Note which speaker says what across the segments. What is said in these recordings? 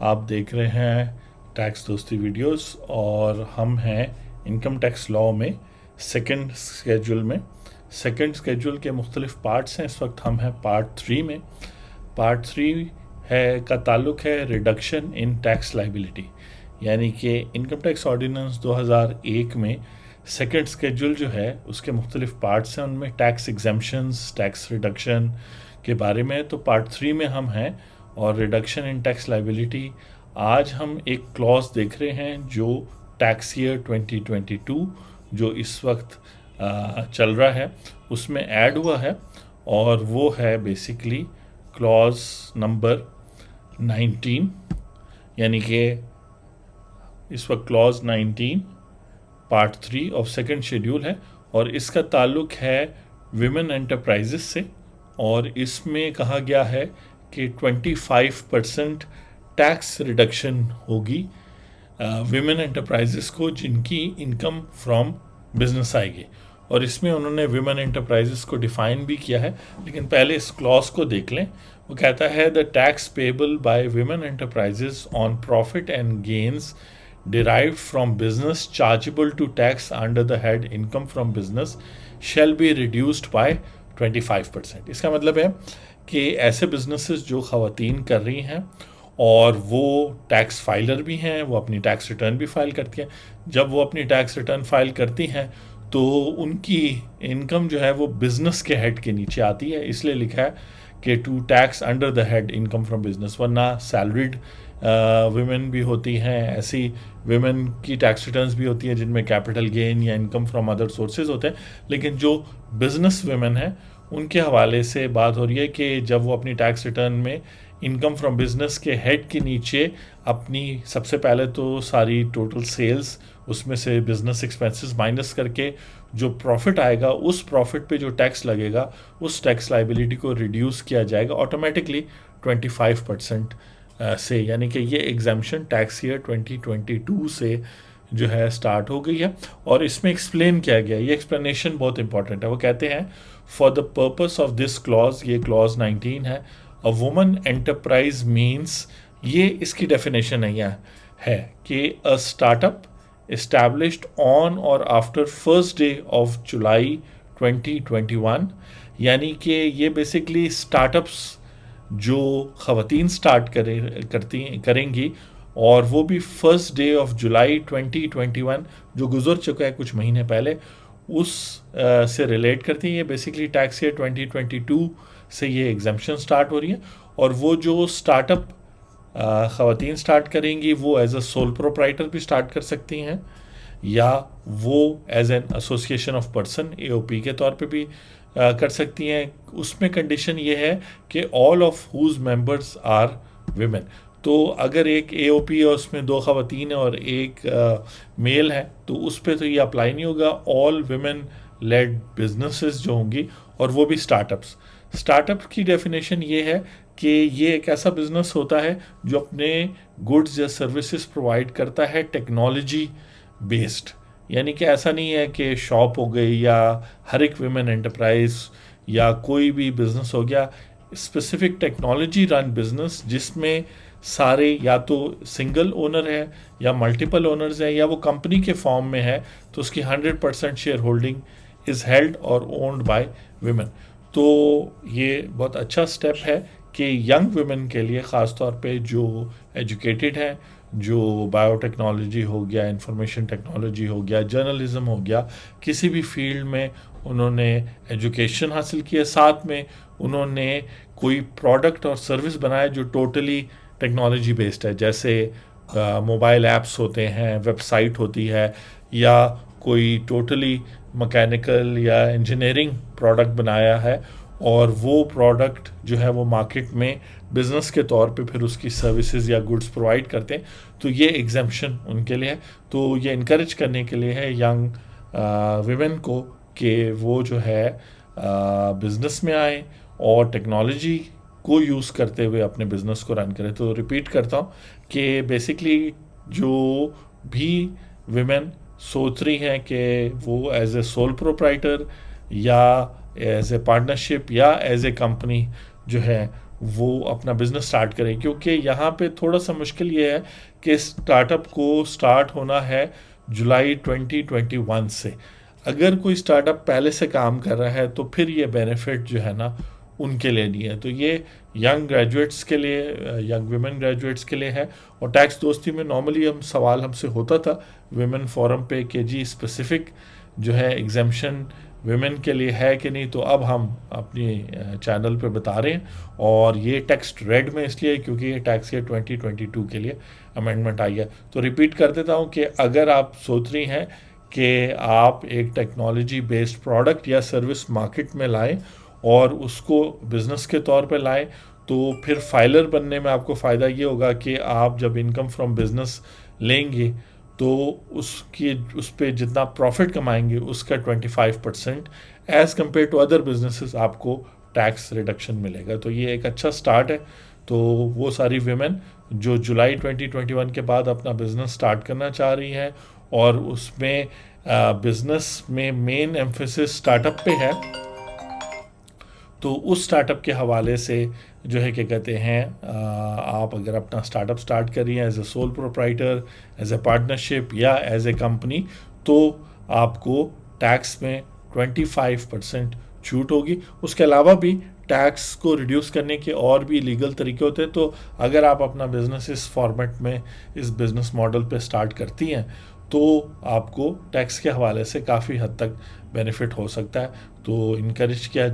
Speaker 1: आप देख रहे हैं टैक्स दोस्ती वीडियोस और हम हैं इनकम टैक्स लॉ में सेकंड स्केड्यूल में। सेकंड स्केड्यूल के मुख्तलिफ पार्ट्स हैं। इस वक्त हम हैं पार्ट 3 में। पार्ट 3 है का ताल्लुक है रिडक्शन इन टैक्स लाइबिलिटी, यानी कि इनकम टैक्स ऑर्डिनेंस 2001 में सेकंड स्केड्यूल जो है उसके मुख्तलिफ पार्ट्स हैं, उनमें टैक्स एग्जेम्पशंस, टैक्स रिडक्शन के बारे में। तो पार्ट 3 में हम हैं और रिडक्शन इन टैक्स लाइबिलिटी। आज हम एक क्लॉज देख रहे हैं जो टैक्स ईयर 2022 जो इस वक्त चल रहा है उसमें ऐड हुआ है, और वो है बेसिकली क्लॉज नंबर 19, यानी कि इस वक्त clause 19 part 3 of second schedule है और इसका ताल्लुक है विमेन एंटरप्राइजेस से। और इसमें कहा गया है कि 25% टैक्स रिडक्शन होगी विमेन एंटरप्राइजेस को जिनकी इनकम फ्रॉम बिजनेस आएगी। और इसमें उन्होंने विमेन एंटरप्राइजेस को डिफाइन भी किया है, लेकिन पहले इस क्लॉज को देख लें। वो कहता है the tax payable by women enterprises on profit and gains derived from business chargeable to tax under the head income from business shall be reduced by 25%। इसका मतलब है कि ऐसे बिजनेसेस जो ख़वातीन कर रही हैं और वो टैक्स फाइलर भी हैं, वो अपनी टैक्स रिटर्न भी फाइल करती हैं। जब वो अपनी टैक्स रिटर्न फाइल करती हैं तो उनकी इनकम जो है वो बिजनेस के हेड के नीचे आती है, इसलिए लिखा है कि to tax under the head income from business. वरना सैलरीड विमेन भी होती हैं, ऐसी विमेन की टैक्स रिटर्न्स भी होती हैं जिनमें कैपिटल गेन या इनकम फ्रॉम अदर सोर्सेज होते हैं। लेकिन जो बिजनेस विमेन हैं उनके हवाले से बात हो रही है कि जब वो अपनी टैक्स रिटर्न में इनकम फ्रॉम बिजनेस के हेड के नीचे अपनी सबसे पहले तो सारी टोटल सेल्स, उसमें से बिजनेस एक्सपेंसेस माइनस करके जो प्रॉफिट आएगा उस प्रॉफिट पे जो टैक्स लगेगा उस टैक्स लाइबिलिटी को रिड्यूस किया जाएगा ऑटोमेटिकली 25% से। यानी कि ये एग्जाम्पशन टैक्स ईयर 2022 से जो है स्टार्ट हो गई है। और इसमें एक्सप्लेन किया गया, ये एक्सप्लेनेशन बहुत इंपॉर्टेंट है। वो कहते हैं for the purpose of this clause, ये क्लॉज 19 है, अ वुमन एंटरप्राइज मीन्स, ये इसकी डेफिनेशन है कि a startup established on or after first day of July 2021, यानी कि ये बेसिकली स्टार्टअप्स जो ख़वातीन स्टार्ट करेंगी और वो भी फर्स्ट डे ऑफ जुलाई 2021 जो गुजर चुका है कुछ महीने पहले, उस से रिलेट करती हैं। ये बेसिकली टैक्स ईयर 2022 से ये एग्जाम्पशन स्टार्ट हो रही है। और वो जो स्टार्टअप ख़वातीन स्टार्ट करेंगी वो एज अ सोल प्रोप्राइटर भी स्टार्ट कर सकती हैं, या वो as an association of person AOP के तौर पे भी कर सकती हैं। उसमें कंडीशन ये है कि all of whose members are women. तो अगर एक AOP है उसमें 2 ख़वातीन है और एक मेल है तो उस पर तो ये अप्लाई नहीं होगा। ऑल विमेन लेड बिजनेसेस जो होंगी और वो भी स्टार्टअप की डेफिनेशन ये है कि ये एक ऐसा बिजनेस होता है जो अपने गुड्स या सर्विसेज प्रोवाइड करता है टेक्नोलॉजी बेस्ड। यानी कि ऐसा नहीं है कि शॉप हो गई या हर एक विमेन एंटरप्राइज या कोई भी बिजनेस हो गया, स्पेसिफिक टेक्नोलॉजी रन बिजनेस जिसमें सारे या तो सिंगल ओनर है या मल्टीपल ओनर्स है या वो कंपनी के फॉर्म में है, तो उसकी 100% शेयर होल्डिंग इज़ हेल्ड और ओन्ड बाय विमेन। तो ये बहुत अच्छा स्टेप है कि यंग वुमेन के लिए ख़ास तौर पे जो एजुकेटेड हैं, जो बायोटेक्नोलॉजी हो गया, इंफॉर्मेशन टेक्नोलॉजी हो गया, जर्नलिज्म हो गया, किसी भी फील्ड में उन्होंने एजुकेशन हासिल की है, साथ में उन्होंने कोई प्रोडक्ट और सर्विस बनाया जो टोटली टेक्नोलॉजी बेस्ड है, जैसे मोबाइल ऐप्स होते हैं, वेबसाइट होती है, या कोई टोटली मैकेनिकल या इंजीनियरिंग प्रोडक्ट बनाया है और वो प्रोडक्ट जो है वो मार्केट में बिजनेस के तौर पे फिर उसकी सर्विसेज या गुड्स प्रोवाइड करते हैं, तो ये एग्जाम्पशन उनके लिए है। तो ये इनकरेज करने के लिए है यंग विमेन को कि वो जो है बिजनेस में आए और टेक्नोलॉजी को यूज़ करते हुए अपने बिजनेस को रन करें। तो रिपीट करता हूँ कि बेसिकली जो भी विमेन सोच रही हैं कि वो एज ए सोल प्रोप्राइटर या एज ए पार्टनरशिप या एज ए कंपनी जो है वो अपना बिजनेस स्टार्ट करें, क्योंकि यहाँ पे थोड़ा सा मुश्किल ये है कि स्टार्टअप को स्टार्ट होना है जुलाई 2021 से। अगर कोई स्टार्टअप पहले से काम कर रहा है तो फिर ये बेनिफिट जो है ना उनके लिए नहीं है। तो ये यंग ग्रेजुएट्स के लिए, यंग वुमेन ग्रेजुएट्स के लिए है। और टैक्स दोस्ती में नॉर्मली सवाल हमसे होता था वुमेन फोरम पे कि जी स्पेसिफिक जो है एग्जामेशन वुमेन के लिए है कि नहीं, तो अब हम अपनी चैनल पे बता रहे हैं। और ये टेक्स्ट रेड में इसलिए क्योंकि ये टैक्स ईयर 2022 के लिए अमेंडमेंट आई है। तो रिपीट कर देता हूँ कि अगर आप सोच रही हैं कि आप एक टेक्नोलॉजी बेस्ड प्रोडक्ट या सर्विस मार्केट में लाएं और उसको बिजनेस के तौर पे लाएं, तो फिर फाइलर बनने में आपको फ़ायदा ये होगा कि आप जब इनकम फ्रॉम बिजनेस लेंगे तो उस पर जितना प्रॉफिट कमाएंगे उसका 25% as compare to other businesses आपको टैक्स रिडक्शन मिलेगा। तो ये एक अच्छा स्टार्ट है। तो वो सारी वीमेन जो जुलाई 2021 के बाद अपना बिजनेस स्टार्ट करना चाह रही हैं और उसमें बिजनेस में मेन एम्फेसिस स्टार्टअप पे है, तो उस स्टार्टअप के हवाले से जो है क्या कहते हैं, आप अगर अपना स्टार्टअप स्टार्ट कर रही हैं as a sole proprietor, as a partnership या एज ए कंपनी, तो आपको टैक्स में 25% छूट होगी। उसके अलावा भी टैक्स को रिड्यूस करने के और भी लीगल तरीके होते हैं। तो अगर आप अपना बिजनेस इस फॉर्मेट में, इस बिजनेस मॉडल पे स्टार्ट करती हैं, तो आपको टैक्स के हवाले से काफ़ी हद तक बेनिफिट हो सकता है। तो इनकरेज किया,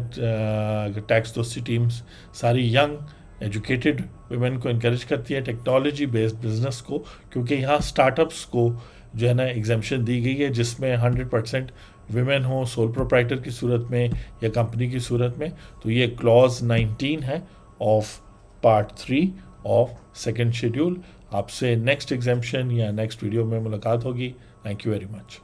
Speaker 1: टैक्स दोस्ती टीम्स सारी यंग एजुकेटेड वुमेन को इनकरेज करती है टेक्नोलॉजी बेस्ड बिजनेस को, क्योंकि यहाँ स्टार्टअप्स को जो है ना एग्जामेशन दी गई है जिसमें 100% वुमेन हो, सोल प्रोप्राइटर की सूरत में या कंपनी की सूरत में। तो ये क्लॉज 19 है of part 3 of second schedule. आपसे नेक्स्ट एग्जामेशन या नेक्स्ट वीडियो में मुलाकात होगी। Thank you very much.